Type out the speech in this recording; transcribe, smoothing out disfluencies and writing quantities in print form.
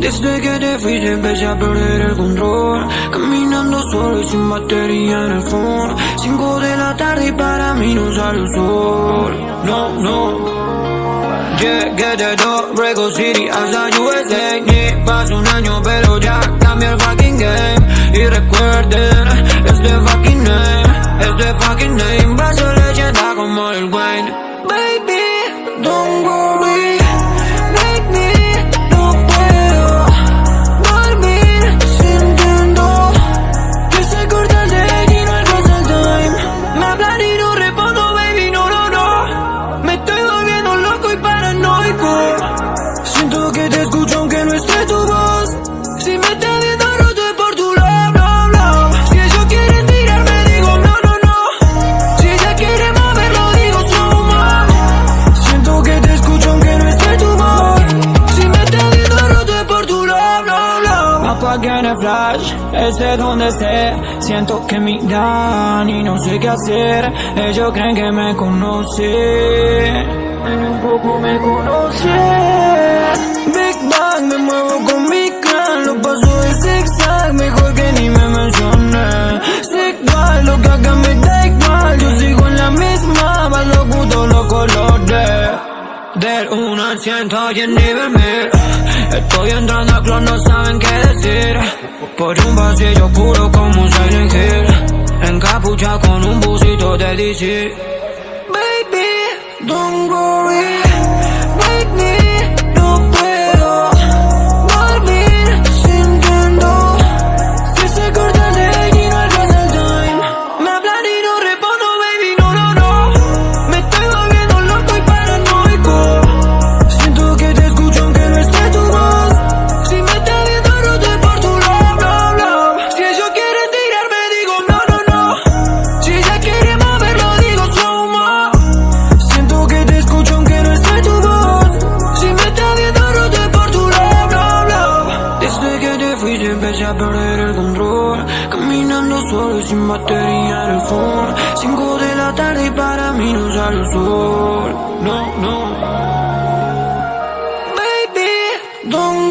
Desde que te fuiste empecé a perder el control, caminando solo y sin batería en el phone. 5 de la tarde y para mí no sale el sol. No. Llegué de Dorrego City hasta USA. Ni pasó un año pero ya cambié el fucking game. Y recuerden, este fucking name va a ser leyenda como el Wayne. Baby, don't worry, make me, no puedo dormir sintiendo que se corta el day y no alcanza el time. Me hablan y no respondo, baby, no. Me estoy volviendo loco y paranoico. Siento que te escucho aunque no esté tu voz. Si me estás viendo roto es por tu love. Si ellos quieren tirarme digo no. Si ella quiere moverlo digo slow mo. Siento que te escucho aunque no esté tu voz. Si me estás viendo roto es por tu love. Apagué en el flash, esté donde esté. Siento que me dan y no sé qué hacer. Ellos creen que me conocen, un poco me conocen. Big Bang, me muevo con mi clan. Lo paso de zigzag, mejor que ni me mencioné. Igual, lo que haga me da igual. Yo sigo en la misma, más lo gustos los colores. Del 1 al 100 estoy en nivel 1000. Estoy entrando a club, no saben qué decir. Por un pasillo oscuro como un Silent Hill, encapuchado con un busito de DC. Baby, don't worry, make me, no puedo dormir sintiendo que se corta el day y no alcanza el time. Me hablan y no respondo, baby, no. Me estoy volviendo loco y paranoico. Siento que te escucho aunque no esté tu voz. Si me estás viendo roto es por tu love. Si ellos quieren tirarme digo no. Si ella quiere moverlo digo slow mo. Siento que te escucho aunque no esté tu voz. Si me estás viendo roto es por tu love. Desde que te fuiste empecé a perder el control, caminando solo y sin batería en el phone. 5 de la tarde y para mí no sale el sol. No. Baby, don't